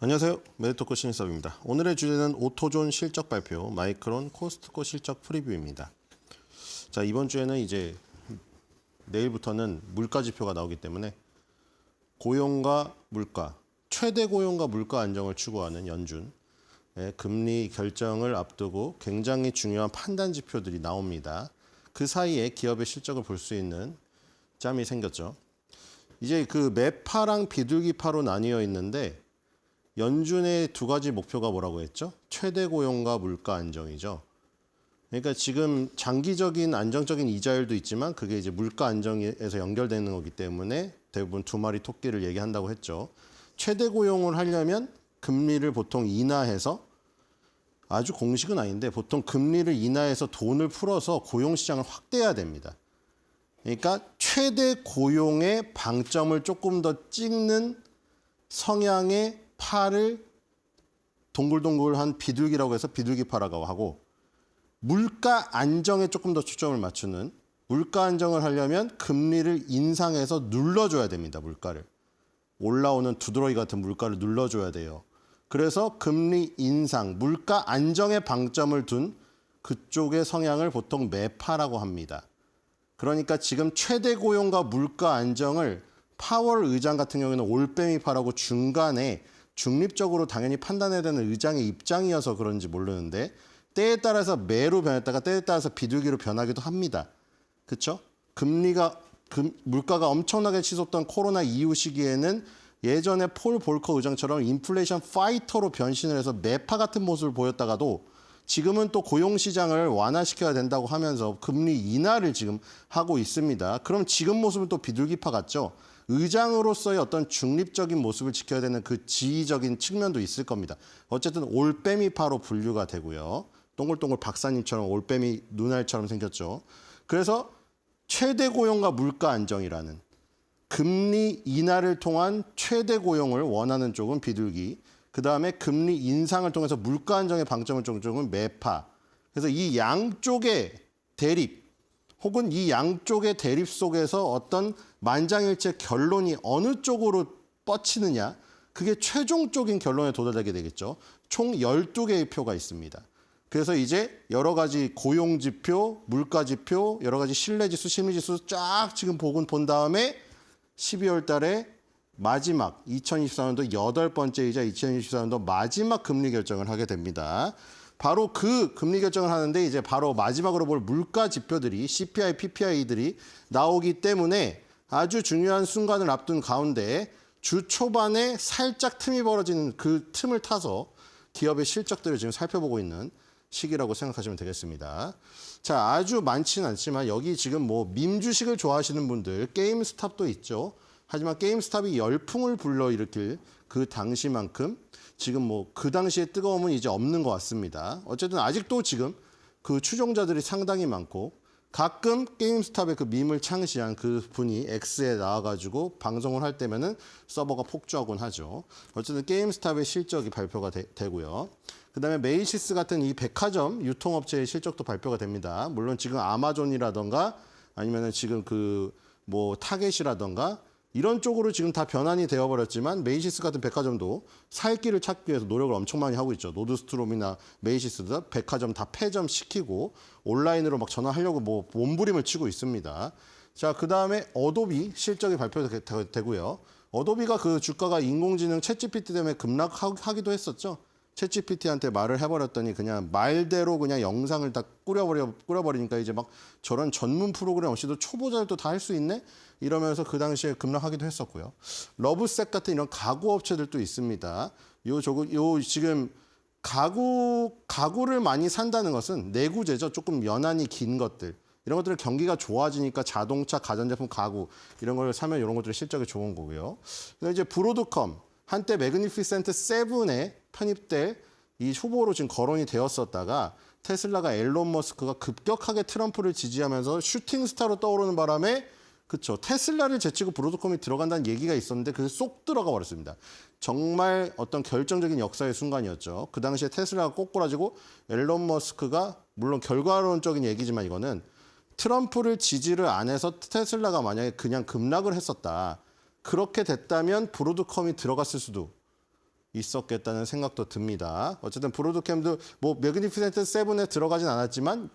안녕하세요. 메디토크 신입사원입니다. 오늘의 주제는 오토존 실적 발표, 마이크론 코스트코 실적 프리뷰입니다. 자, 이번 주에는 이제 내일부터는 물가 지표가 나오기 때문에 고용과 물가, 최대 고용과 물가 안정을 추구하는 연준, 금리 결정을 앞두고 굉장히 중요한 판단 지표들이 나옵니다. 그 사이에 기업의 실적을 볼 수 있는 짬이 생겼죠. 이제 그 매파랑 비둘기파로 나뉘어 있는데 연준의 두 가지 목표가 뭐라고 했죠? 최대 고용과 물가 안정이죠. 그러니까 지금 장기적인 안정적인 이자율도 있지만 그게 이제 물가 안정에서 연결되는 거기 때문에 대부분 두 마리 토끼를 얘기한다고 했죠. 최대 고용을 하려면 금리를 보통 인하해서 아주 공식은 아닌데 보통 금리를 인하해서 돈을 풀어서 고용시장을 확대해야 됩니다. 그러니까 최대 고용의 방점을 조금 더 찍는 성향의 파를 동글동글한 비둘기라고 해서 비둘기파라고 하고, 물가 안정에 조금 더 초점을 맞추는, 물가 안정을 하려면 금리를 인상해서 눌러줘야 됩니다. 물가를. 올라오는 두드러기 같은 물가를 눌러줘야 돼요. 그래서 금리 인상, 물가 안정에 방점을 둔 그쪽의 성향을 보통 매파라고 합니다. 그러니까 지금 최대 고용과 물가 안정을 파월 의장 같은 경우에는 올빼미파라고 중간에 중립적으로 당연히 판단해야 되는 의장의 입장이어서 그런지 모르는데 때에 따라서 매로 변했다가 때에 따라서 비둘기로 변하기도 합니다. 그렇죠? 물가가 엄청나게 치솟던 코로나 이후 시기에는 예전에 폴 볼커 의장처럼 인플레이션 파이터로 변신을 해서 매파 같은 모습을 보였다가도 지금은 또 고용시장을 완화시켜야 된다고 하면서 금리 인하를 지금 하고 있습니다. 그럼 지금 모습은 또 비둘기파 같죠? 의장으로서의 어떤 중립적인 모습을 지켜야 되는 그 지휘적인 측면도 있을 겁니다. 어쨌든 올빼미파로 분류가 되고요. 동글동글 박사님처럼 올빼미 눈알처럼 생겼죠. 그래서 최대 고용과 물가 안정이라는 금리 인하를 통한 최대 고용을 원하는 쪽은 비둘기, 그 다음에 금리 인상을 통해서 물가 안정의 방점을 둔 쪽은 매파. 그래서 이 양쪽의 대립, 혹은 이 양쪽의 대립 속에서 어떤 만장일치 결론이 어느 쪽으로 뻗치느냐, 그게 최종적인 결론에 도달하게 되겠죠. 총 12개의 표가 있습니다. 그래서 이제 여러 가지 고용지표, 물가지표, 여러 가지 신뢰지수, 심리지수 쫙 지금 본 다음에 12월 달에 마지막 2024년도 8번째이자 2024년도 마지막 금리 결정을 하게 됩니다. 바로 그 금리 결정을 하는데 이제 바로 마지막으로 볼 물가 지표들이 CPI, PPI들이 나오기 때문에 아주 중요한 순간을 앞둔 가운데 주 초반에 살짝 틈이 벌어지는 그 틈을 타서 기업의 실적들을 지금 살펴보고 있는 시기라고 생각하시면 되겠습니다. 자, 아주 많지는 않지만 여기 지금 뭐 밈 주식을 좋아하시는 분들, 게임스탑도 있죠. 하지만 게임스탑이 열풍을 불러일으킬 그 당시만큼 지금 뭐 그 당시의 뜨거움은 이제 없는 것 같습니다. 어쨌든 아직도 지금 그 추종자들이 상당히 많고 가끔 게임스탑의 그 밈을 창시한 그 분이 X에 나와가지고 방송을 할 때면은 서버가 폭주하곤 하죠. 어쨌든 게임스탑의 실적이 발표가 되고요. 그 다음에 메이시스 같은 이 백화점 유통업체의 실적도 발표가 됩니다. 물론 지금 아마존이라던가 아니면은 지금 그 뭐 타겟이라던가 이런 쪽으로 지금 다 변환이 되어버렸지만 메이시스 같은 백화점도 살 길을 찾기 위해서 노력을 엄청 많이 하고 있죠. 노드스트롬이나 메이시스도 백화점 다 폐점시키고 온라인으로 막 전환하려고 뭐 몸부림을 치고 있습니다. 자, 그 다음에 어도비 실적이 발표되고요. 어도비가 그 주가가 인공지능 챗GPT 때문에 급락하기도 했었죠. 챗GPT한테 말을 해버렸더니 그냥 말대로 그냥 영상을 다 꾸려버리니까 이제 막 저런 전문 프로그램 없이도 초보자들도 다 할 수 있네? 이러면서 그 당시에 급락하기도 했었고요. 러브셋 같은 이런 가구 업체들도 있습니다. 요 지금 가구를 많이 산다는 것은 내구재죠. 조금 연한이 긴 것들. 이런 것들은 경기가 좋아지니까 자동차, 가전제품, 가구 이런 걸 사면 이런 것들이 실적이 좋은 거고요. 그다음에 이제 브로드컴 한때 매그니피센트 7에 편입될 이 후보로 지금 거론이 되었었다가 테슬라가 앨런 머스크가 급격하게 트럼프를 지지하면서 슈팅 스타로 떠오르는 바람에 그렇죠. 테슬라를 제치고 브로드컴이 들어간다는 얘기가 있었는데 그게 쏙 들어가 버렸습니다. 정말 어떤 결정적인 역사의 순간이었죠. 그 당시에 테슬라가 꼬꾸라지고 앨런 머스크가 물론 결과론적인 얘기지만 이거는 트럼프를 지지를 안 해서 테슬라가 만약에 그냥 급락을 했었다. 그렇게 됐다면 브로드컴이 들어갔을 수도 있었겠다는 생각도 듭니다. 어쨌든 브로드캠도 뭐 매그니피센트 7에 들어가진 않았지만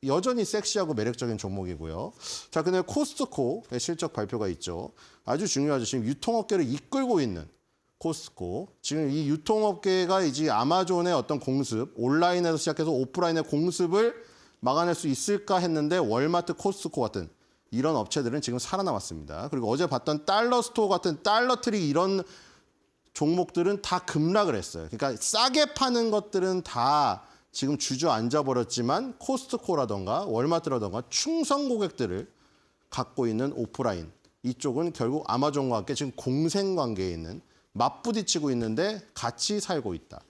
여전히 섹시하고 매력적인 종목이고요. 자, 근데 코스트코의 실적 발표가 있죠. 아주 중요하죠. 지금 유통업계를 이끌고 있는 코스트코. 지금 이 유통업계가 이제 아마존의 어떤 공습, 온라인에서 시작해서 오프라인의 공습을 막아낼 수 있을까 했는데 월마트, 코스트코 같은 이런 업체들은 지금 살아남았습니다. 그리고 어제 봤던 달러 스토어 같은 달러트리 이런 종목들은 다 급락을 했어요. 그러니까 싸게 파는 것들은 다 지금 주저앉아 버렸지만 코스트코라던가 월마트라던가 충성 고객들을 갖고 있는 오프라인 이쪽은 결국 아마존과 함께 지금 공생 관계에 있는 맞부딪히고 있는데 같이 살고 있다.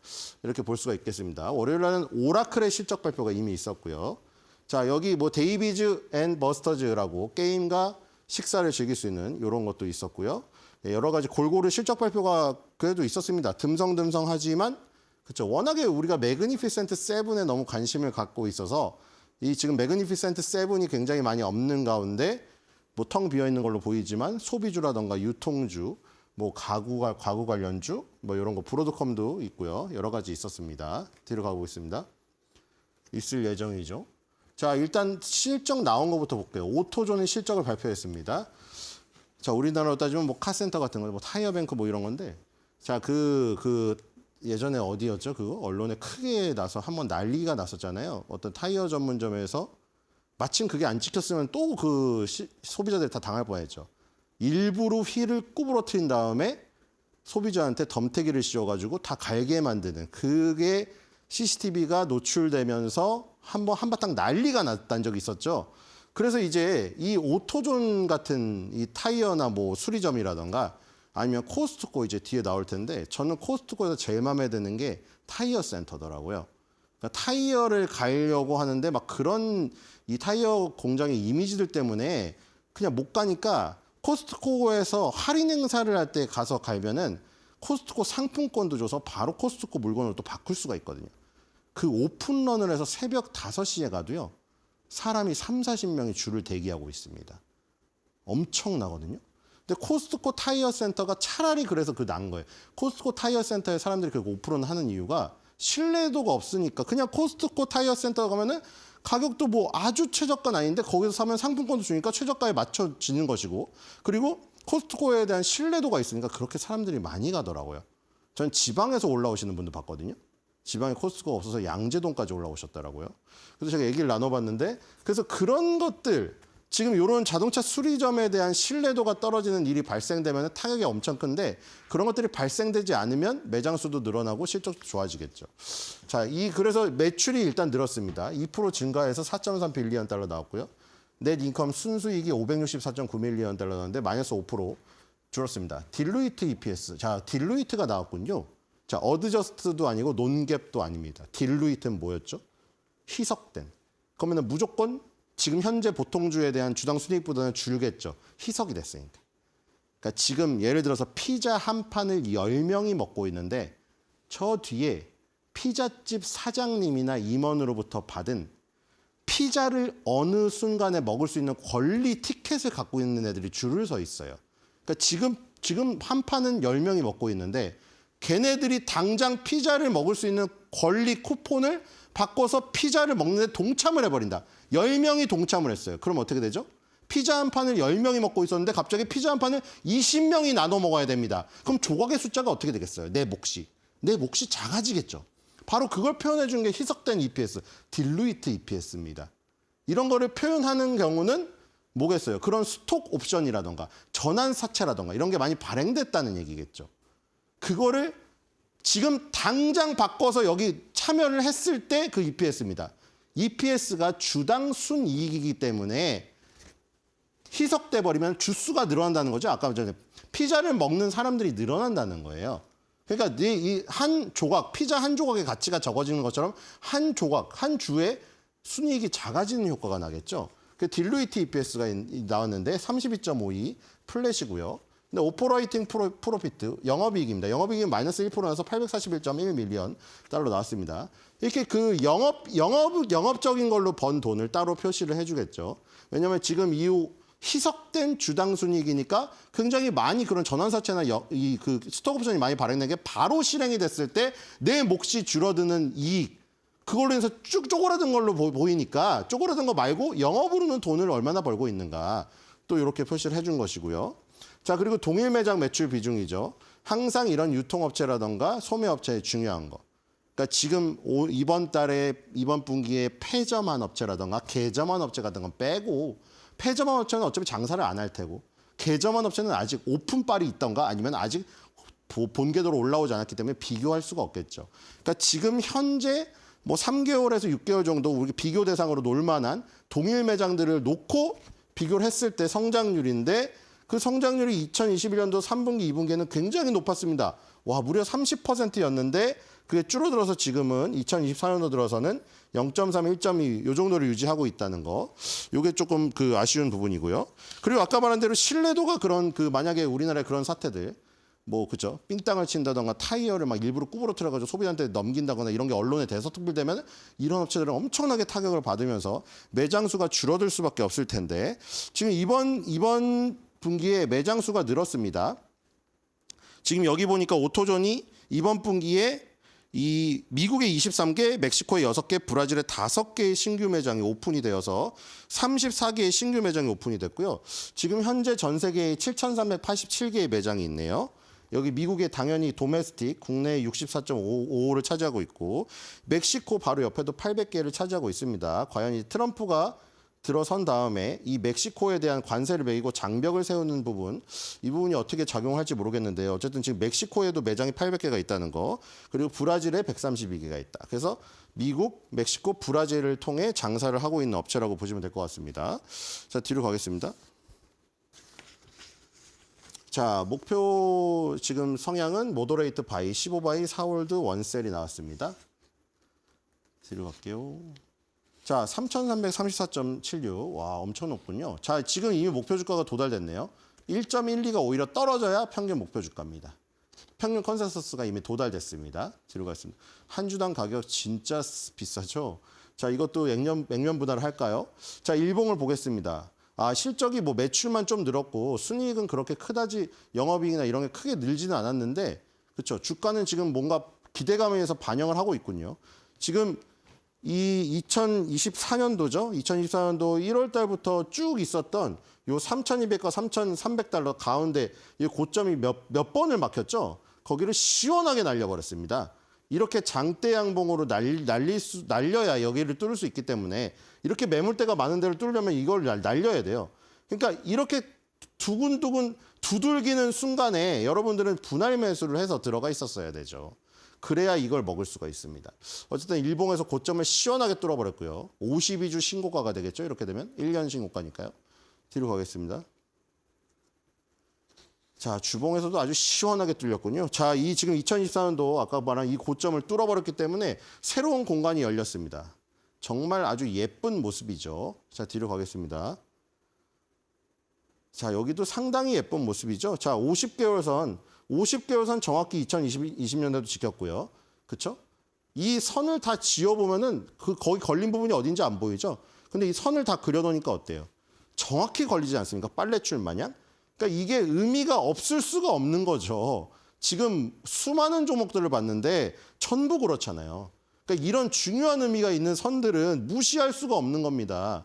이렇게 볼 수가 있겠습니다. 월요일 날은 오라클의 실적 발표가 이미 있었고요. 자, 여기 뭐 데이비즈 앤 버스터즈라고 게임과 식사를 즐길 수 있는 이런 것도 있었고요. 여러 가지 골고루 실적 발표가 그래도 있었습니다. 듬성듬성하지만 그렇죠. 워낙에 우리가 매그니피센트 7에 너무 관심을 갖고 있어서 이 지금 매그니피센트 7이 굉장히 많이 없는 가운데 뭐 텅 비어 있는 걸로 보이지만 소비주라던가 유통주, 뭐 가구 관련주, 뭐 이런 거 브로드컴도 있고요. 여러 가지 있었습니다. 뒤로 가고 있습니다. 있을 예정이죠. 자, 일단 실적 나온 것부터 볼게요. 오토존이 실적을 발표했습니다. 자, 우리나라로 따지면 뭐 카센터 같은 거, 뭐 타이어뱅크 뭐 이런 건데, 자, 예전에 어디였죠? 그거 언론에 크게 나서 한번 난리가 났었잖아요. 어떤 타이어 전문점에서 마침 그게 안 찍혔으면 또 그 소비자들이 다 당할 뻔했죠. 일부러 휠을 구부러뜨린 다음에 소비자한테 덤태기를 씌워가지고 다 갈게 만드는 그게 CCTV가 노출되면서 한바탕 난리가 났다는 적이 있었죠. 그래서 이제 이 오토존 같은 이 타이어나 뭐 수리점이라던가 아니면 코스트코 이제 뒤에 나올 텐데 저는 코스트코에서 제일 마음에 드는 게 타이어 센터더라고요. 그러니까 타이어를 갈려고 하는데 막 그런 이 타이어 공장의 이미지들 때문에 그냥 못 가니까 코스트코에서 할인 행사를 할 때 가서 갈면은 코스트코 상품권도 줘서 바로 코스트코 물건을 또 바꿀 수가 있거든요. 그 오픈런을 해서 새벽 5시에 가도요. 사람이 30-40명이 줄을 대기하고 있습니다. 엄청나거든요. 근데 코스트코 타이어 센터가 차라리 그래서 난 거예요. 코스트코 타이어 센터에 사람들이 그 오픈런 하는 이유가 신뢰도가 없으니까 그냥 코스트코 타이어 센터 가면은 가격도 뭐 아주 최저가는 아닌데 거기서 사면 상품권도 주니까 최저가에 맞춰지는 것이고 그리고 코스트코에 대한 신뢰도가 있으니까 그렇게 사람들이 많이 가더라고요. 전 지방에서 올라오시는 분도 봤거든요. 지방에 코스트코가 없어서 양재동까지 올라오셨더라고요. 그래서 제가 얘기를 나눠봤는데 그래서 그런 것들 지금 이런 자동차 수리점에 대한 신뢰도가 떨어지는 일이 발생되면 타격이 엄청 큰데 그런 것들이 발생되지 않으면 매장 수도 늘어나고 실적도 좋아지겠죠. 자, 그래서 매출이 일단 늘었습니다. 2% 증가해서 4.3 빌리언 달러 나왔고요. 넷 인컴 순수익이 564.9 밀리언 달러 나왔는데 마이너스 5% 줄었습니다. 딜루이트 EPS. 자, 딜루이트가 나왔군요. 자, 어드저스트도 아니고 논갭도 아닙니다. 딜루이트는 뭐였죠? 희석된. 그러면 무조건 지금 현재 보통주에 대한 주당 순이익보다는 줄겠죠. 희석이 됐으니까. 그러니까 지금 예를 들어서 피자 한 판을 10명이 먹고 있는데 저 뒤에 피자집 사장님이나 임원으로부터 받은 피자를 어느 순간에 먹을 수 있는 권리 티켓을 갖고 있는 애들이 줄을 서 있어요. 그러니까 지금 한 판은 10명이 먹고 있는데 걔네들이 당장 피자를 먹을 수 있는 권리 쿠폰을 바꿔서 피자를 먹는데 동참을 해버린다. 10명이 동참을 했어요. 그럼 어떻게 되죠? 피자 한 판을 10명이 먹고 있었는데 갑자기 피자 한 판을 20명이 나눠 먹어야 됩니다. 그럼 조각의 숫자가 어떻게 되겠어요? 내 몫이 작아지겠죠. 바로 그걸 표현해 준 게 희석된 EPS, 딜루이트 EPS입니다. 이런 거를 표현하는 경우는 뭐겠어요? 그런 스톡 옵션이라던가 전환 사채라던가 이런 게 많이 발행됐다는 얘기겠죠. 그거를 지금 당장 바꿔서 여기 참여를 했을 때 그 EPS입니다. EPS가 주당 순이익이기 때문에 희석돼 버리면 주수가 늘어난다는 거죠. 아까 전에 피자를 먹는 사람들이 늘어난다는 거예요. 그러니까 이 한 조각, 피자 한 조각의 가치가 적어지는 것처럼 한 조각, 한 주에 순이익이 작아지는 효과가 나겠죠. 그 딜루이트 EPS가 나왔는데 32.52 플랫이고요. 근데 오퍼레이팅 프로피트, 영업이익입니다. 영업이익이 마이너스 1%라서 841.1 밀리언 달러 나왔습니다. 이렇게 그 영업적인 걸로 번 돈을 따로 표시를 해주겠죠. 왜냐하면 지금 이후 희석된 주당 순이익이니까 굉장히 많이 그런 전환사채나 그 스톡옵션이 많이 발행된 게 바로 실행이 됐을 때 내 몫이 줄어드는 이익, 그걸로 해서 쭉 쪼그라든 걸로 보이니까 쪼그라든 거 말고 영업으로는 돈을 얼마나 벌고 있는가 또 이렇게 표시를 해준 것이고요. 자, 그리고 동일 매장 매출 비중이죠. 항상 이런 유통업체라던가 소매업체에 중요한 거. 그러니까 지금 이번 분기에 폐점한 업체라던가 개점한 업체 같은 건 빼고, 폐점한 업체는 어차피 장사를 안 할 테고, 개점한 업체는 아직 오픈빨이 있던가 아니면 아직 본궤도로 올라오지 않았기 때문에 비교할 수가 없겠죠. 그러니까 지금 현재 뭐 3개월에서 6개월 정도 우리 비교 대상으로 놀 만한 동일 매장들을 놓고 비교를 했을 때 성장률인데, 그 성장률이 2021년도 3분기, 2분기에는 굉장히 높았습니다. 와, 무려 30%였는데 그게 줄어들어서 지금은 2024년도 들어서는 0.3, 1.2 요 정도를 유지하고 있다는 거. 요게 조금 그 아쉬운 부분이고요. 그리고 아까 말한 대로 신뢰도가 그런 그 만약에 우리나라의 그런 사태들 뭐 그죠? 삥땅을 친다던가 타이어를 막 일부러 구부러뜨려가지고 소비자한테 넘긴다거나 이런 게 언론에 대서특필되면 이런 업체들은 엄청나게 타격을 받으면서 매장 수가 줄어들 수밖에 없을 텐데, 지금 이번 분기에 매장 수가 늘었습니다. 지금 여기 보니까 오토존이 이번 분기에 이 미국에 23개, 멕시코에 6개, 브라질에 5개의 신규 매장이 오픈이 되어서 34개의 신규 매장이 오픈이 됐고요. 지금 현재 전 세계에 7,387개의 매장이 있네요. 여기 미국에 당연히 도메스틱, 국내 64.55를 차지하고 있고, 멕시코 바로 옆에도 800개를 차지하고 있습니다. 과연 이 트럼프가 들어선 다음에 이 멕시코에 대한 관세를 매기고 장벽을 세우는 부분, 이 부분이 어떻게 작용할지 모르겠는데요. 어쨌든 지금 멕시코에도 매장이 800개가 있다는 거, 그리고 브라질에 132개가 있다. 그래서 미국, 멕시코, 브라질을 통해 장사를 하고 있는 업체라고 보시면 될 것 같습니다. 자, 뒤로 가겠습니다. 자, 목표 지금 성향은 모더레이트 바이, 15바이, 4홀드, 원셀이 나왔습니다. 뒤로 갈게요. 자, 3,334.76. 와, 엄청 높군요. 자, 지금 이미 목표 주가가 도달됐네요. 1.12가 오히려 떨어져야 평균 목표 주가입니다. 평균 컨센서스가 이미 도달됐습니다. 뒤로 가겠습니다. 한 주당 가격 진짜 비싸죠? 자, 이것도 액면 분할을 할까요? 자, 일봉을 보겠습니다. 아, 실적이 뭐 매출만 좀 늘었고 순이익은 그렇게 크다지, 영업이익이나 이런 게 크게 늘지는 않았는데, 그렇죠? 주가는 지금 뭔가 기대감에 의해서 반영을 하고 있군요. 지금 이 2024년도죠. 2024년도 1월 달부터 쭉 있었던 요 3,200과 3,300달러 가운데 이 고점이 몇 번을 막혔죠. 거기를 시원하게 날려버렸습니다. 이렇게 장대 양봉으로 날려야 여기를 뚫을 수 있기 때문에, 이렇게 매물대가 많은 데를 뚫으려면 이걸 날려야 돼요. 그러니까 이렇게 두근두근 두들기는 순간에 여러분들은 분할 매수를 해서 들어가 있었어야 되죠. 그래야 이걸 먹을 수가 있습니다. 어쨌든 일봉에서 고점을 시원하게 뚫어버렸고요. 52주 신고가가 되겠죠. 이렇게 되면 1년 신고가니까요. 뒤로 가겠습니다. 자, 주봉에서도 아주 시원하게 뚫렸군요. 자, 이 지금 2024년도 아까 말한 이 고점을 뚫어버렸기 때문에 새로운 공간이 열렸습니다. 정말 아주 예쁜 모습이죠. 자, 뒤로 가겠습니다. 자, 여기도 상당히 예쁜 모습이죠. 자, 50개월 선 정확히 2020년도도 지켰고요. 그렇죠? 이 선을 다 지어보면은 거기 걸린 부분이 어딘지 안 보이죠? 근데 이 선을 다 그려놓으니까 어때요? 정확히 걸리지 않습니까? 빨래줄 마냥? 그러니까 이게 의미가 없을 수가 없는 거죠. 지금 수많은 종목들을 봤는데 전부 그렇잖아요. 그러니까 이런 중요한 의미가 있는 선들은 무시할 수가 없는 겁니다.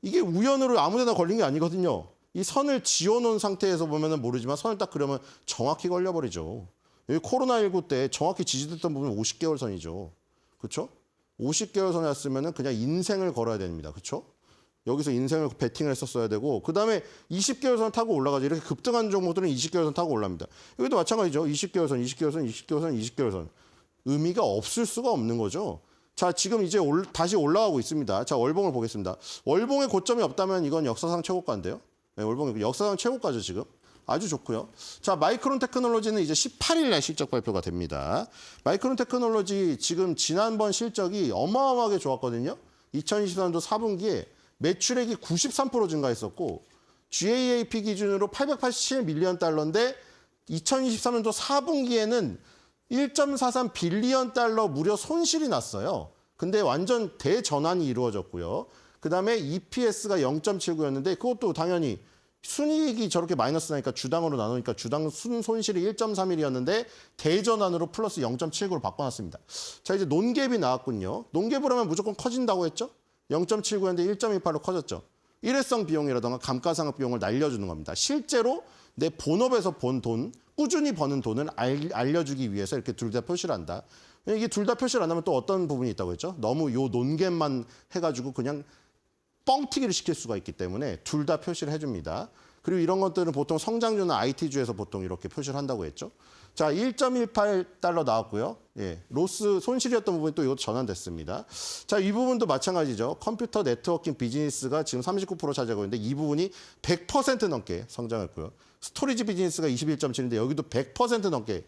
이게 우연으로 아무데나 걸린 게 아니거든요. 이 선을 지어놓은 상태에서 보면은 모르지만 선을 딱 그려면 정확히 걸려버리죠. 여기 코로나19 때 정확히 지지됐던 부분은 50개월 선이죠. 그렇죠? 50개월 선이었으면은 그냥 인생을 걸어야 됩니다. 그렇죠? 여기서 인생을 베팅을 했었어야 되고, 그 다음에 20개월 선 타고 올라가죠. 이렇게 급등한 종목들은 20개월 선 타고 올라갑니다. 여기도 마찬가지죠. 20개월 선, 20개월 선, 20개월 선, 20개월 선. 의미가 없을 수가 없는 거죠. 자, 지금 이제 다시 올라가고 있습니다. 자, 월봉을 보겠습니다. 월봉에 고점이 없다면 이건 역사상 최고가인데요. 네, 월봉이 역사상 최고가죠, 지금. 아주 좋고요. 자, 마이크론 테크놀로지는 이제 18일 날 실적 발표가 됩니다. 마이크론 테크놀로지 지금 지난번 실적이 어마어마하게 좋았거든요. 2024년도 4분기에 매출액이 93% 증가했었고, GAAP 기준으로 887밀리언 달러인데 2023년도 4분기에는 1.43 빌리언 달러 무려 손실이 났어요. 근데 완전 대전환이 이루어졌고요. 그다음에 EPS가 0.79였는데 그것도 당연히 순이익이 저렇게 마이너스 나니까 주당으로 나누니까 주당 순손실이 1.31이었는데 대전환으로 플러스 0.79로 바꿔놨습니다. 자, 이제 논갭이 나왔군요. 논갭을 하면 무조건 커진다고 했죠? 0.79였는데 1.28로 커졌죠. 일회성 비용이라든가 감가상각 비용을 날려주는 겁니다. 실제로 내 본업에서 번 돈, 꾸준히 버는 돈을 알려주기 위해서 이렇게 둘 다 표시를 한다. 이게 둘 다 표시를 안 하면 또 어떤 부분이 있다고 했죠? 너무 요 논갭만 해가지고 그냥 뻥튀기를 시킬 수가 있기 때문에 둘 다 표시를 해줍니다. 그리고 이런 것들은 보통 성장주나 IT주에서 보통 이렇게 표시를 한다고 했죠. 자, 1.18달러 나왔고요. 예, 로스 손실이었던 부분이 또 이것도 전환됐습니다. 자, 이 부분도 마찬가지죠. 컴퓨터 네트워킹 비즈니스가 지금 39% 차지하고 있는데 이 부분이 100% 넘게 성장했고요. 스토리지 비즈니스가 21.7인데 여기도 100% 넘게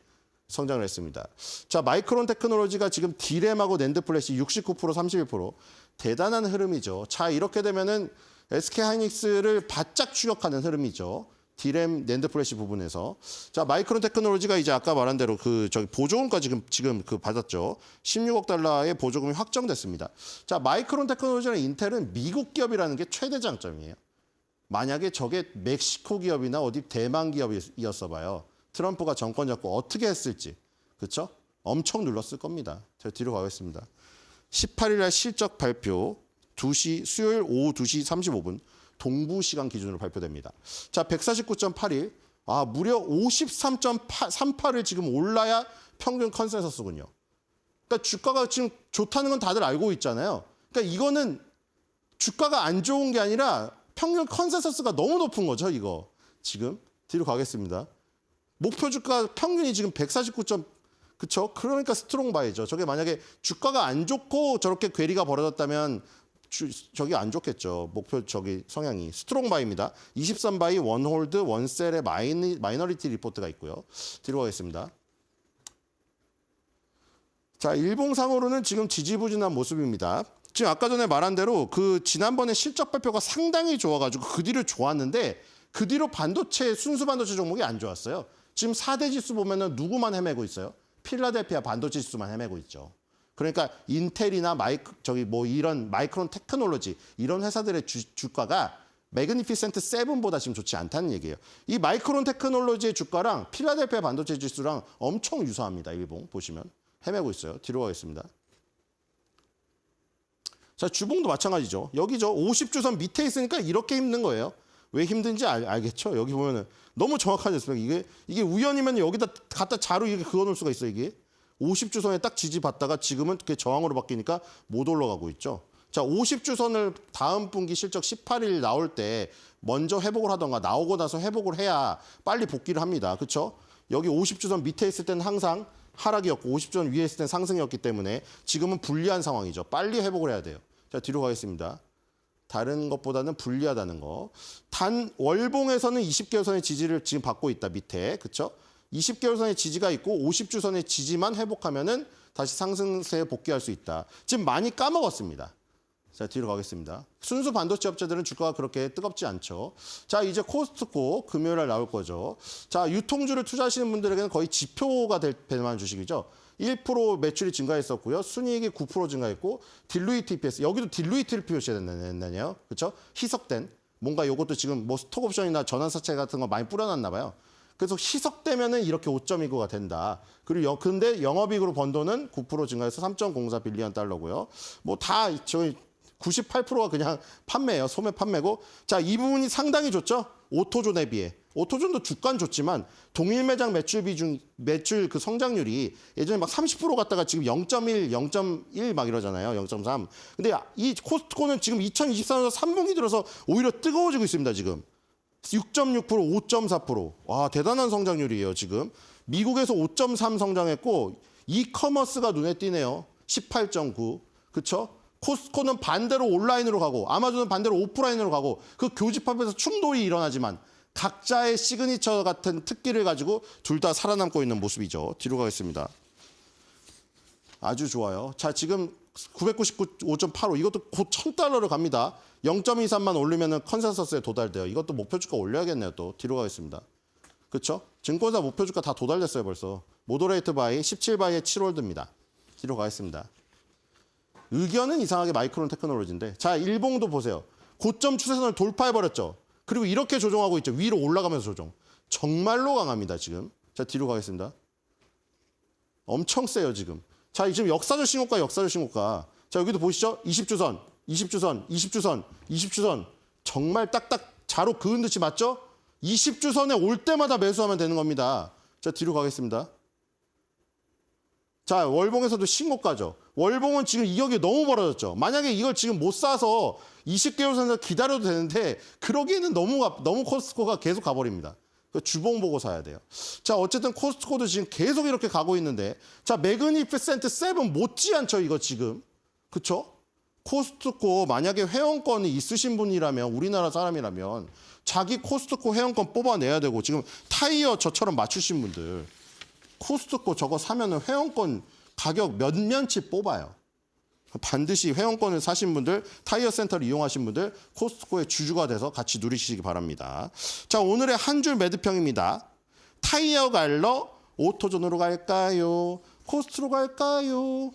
성장을 했습니다. 자, 마이크론 테크놀로지가 지금 디램하고 낸드 플래시 69%, 31% 대단한 흐름이죠. 자, 이렇게 되면은 SK하이닉스를 바짝 추격하는 흐름이죠. 디램, 낸드 플래시 부분에서. 자, 마이크론 테크놀로지가 이제 아까 말한 대로 보조금까지 지금 받았죠. 16억 달러의 보조금이 확정됐습니다. 자, 마이크론 테크놀로지나 인텔은 미국 기업이라는 게 최대 장점이에요. 만약에 저게 멕시코 기업이나 어디 대만 기업이었어 봐요. 트럼프가 정권 잡고 어떻게 했을지. 그렇죠? 엄청 눌렀을 겁니다. 제가 뒤로 가겠습니다. 18일 날 실적 발표 2시 수요일 오후 2시 35분 동부 시간 기준으로 발표됩니다. 자, 149.81. 아, 무려 53.38을 지금 올라야 평균 컨센서스군요. 그러니까 주가가 지금 좋다는 건 다들 알고 있잖아요. 그러니까 이거는 주가가 안 좋은 게 아니라 평균 컨센서스가 너무 높은 거죠, 이거. 지금 뒤로 가겠습니다. 목표 주가 평균이 지금 149. 그쵸? 그러니까 스트롱 바이죠. 저게 만약에 주가가 안 좋고 저렇게 괴리가 벌어졌다면 저기 안 좋겠죠. 목표 성향이. 스트롱 바이입니다. 23바이, 원홀드, 원셀의 마이너리티 리포트가 있고요. 뒤로 가겠습니다. 자, 일봉상으로는 지금 지지부진한 모습입니다. 지금 아까 전에 말한 대로 지난번에 실적 발표가 상당히 좋아가지고 그 뒤로 좋았는데 그 뒤로 순수 반도체 종목이 안 좋았어요. 지금 4대 지수 보면은 누구만 헤매고 있어요? 필라델피아 반도체 지수만 헤매고 있죠. 그러니까 인텔이나 이런 마이크론 테크놀로지 이런 회사들의 주가가 매그니피센트 7보다 지금 좋지 않다는 얘기예요. 이 마이크론 테크놀로지의 주가랑 필라델피아 반도체 지수랑 엄청 유사합니다. 일봉 보시면 헤매고 있어요. 뒤로 가겠습니다. 자, 주봉도 마찬가지죠. 여기죠. 50주선 밑에 있으니까 이렇게 힘든 거예요. 왜 힘든지 알겠죠? 여기 보면은 너무 정확하지 않습니까? 이게 우연이면 여기다 갖다 자루 이렇게 그어놓을 수가 있어요. 이게 50주선에 딱 지지받다가 지금은 그게 저항으로 바뀌니까 못 올라가고 있죠. 자, 50주선을 다음 분기 실적 18일 나올 때 먼저 회복을 하던가 나오고 나서 회복을 해야 빨리 복귀를 합니다. 그렇죠? 여기 50주선 밑에 있을 때는 항상 하락이었고 50주선 위에 있을 때는 상승이었기 때문에 지금은 불리한 상황이죠. 빨리 회복을 해야 돼요. 자, 뒤로 가겠습니다. 다른 것보다는 불리하다는 거. 단 월봉에서는 20개월선의 지지를 지금 받고 있다. 밑에. 그렇죠? 20개월선의 지지가 있고 50주선의 지지만 회복하면은 다시 상승세에 복귀할 수 있다. 지금 많이 까먹었습니다. 자, 뒤로 가겠습니다. 순수 반도체 업체들은 주가가 그렇게 뜨겁지 않죠. 자, 이제 코스트코 금요일 날 나올 거죠. 자, 유통주를 투자하시는 분들에게는 거의 지표가 될 만한 주식이죠. 1% 매출이 증가했었고요. 순이익이 9% 증가했고 딜루이트 EPS 여기도 딜루이트를 표시해야 그렇죠? 희석된 뭔가 이것도 지금 뭐 스톡옵션이나 전환사채 같은 거 많이 뿌려놨나 봐요. 그래서 희석되면은 이렇게 5.29가 된다. 그리고 근데 영업이익으로 번 돈은 9% 증가해서 3.04 빌리언 달러고요. 뭐 다 저희 98%가 그냥 판매예요. 소매 판매고. 자, 이 부분이 상당히 좋죠. 오토존에 비해. 오토존도 주가는 좋지만 동일 매장 매출 그 성장률이 예전에 막 30% 갔다가 지금 0.1, 0.1 막 이러잖아요. 0.3. 근데 이 코스트코는 지금 2024년 3분기 들어서 오히려 뜨거워지고 있습니다. 지금. 6.6%, 5.4%. 와, 대단한 성장률이에요, 지금. 미국에서 5.3 성장했고 이커머스가 눈에 띄네요. 18.9. 그렇죠? 코스트코는 반대로 온라인으로 가고 아마존은 반대로 오프라인으로 가고 그 교집합에서 충돌이 일어나지만 각자의 시그니처 같은 특기를 가지고 둘 다 살아남고 있는 모습이죠. 뒤로 가겠습니다. 아주 좋아요. 자, 지금 999.85 이것도 곧 $1,000로 갑니다. 0.23만 올리면 컨센서스에 도달돼요. 이것도 목표 주가 올려야겠네요. 또 뒤로 가겠습니다. 그렇죠? 증권사 목표 주가 다 도달됐어요. 벌써. 모더레이트 바이 17바이의 7홀드입니다. 뒤로 가겠습니다. 의견은 이상하게 마이크론 테크놀로지인데 자 일봉도 보세요. 고점 추세선을 돌파해버렸죠. 그리고 이렇게 조정하고 있죠. 위로 올라가면서 조정. 정말로 강합니다 지금. 자 뒤로 가겠습니다. 엄청 세요 지금. 자 지금 역사적 신고가 역사적 신고가. 자 여기도 보시죠. 20주선 20주선 20주선 20주선 정말 딱딱 자로 그은 듯이 맞죠? 20주선에 올 때마다 매수하면 되는 겁니다. 자 뒤로 가겠습니다. 자 월봉에서도 신고가죠. 월봉은 지금 이격이 너무 벌어졌죠. 만약에 이걸 지금 못 사서 20개월 선에서 기다려도 되는데 그러기에는 너무 코스트코가 계속 가버립니다. 주봉 보고 사야 돼요. 자 어쨌든 코스트코도 지금 계속 이렇게 가고 있는데 자 매그니피센트 7 못지않죠 이거 지금. 그쵸? 코스트코 만약에 회원권이 있으신 분이라면 우리나라 사람이라면 자기 코스트코 회원권 뽑아내야 되고 지금 타이어 저처럼 맞추신 분들 코스트코 저거 사면은 회원권 가격 몇면치 뽑아요. 반드시 회원권을 사신 분들, 타이어 센터를 이용하신 분들 코스트코의 주주가 돼서 같이 누리시기 바랍니다. 자 오늘의 한 줄 매도평입니다. 타이어 갈러 오토존으로 갈까요? 코스트로 갈까요?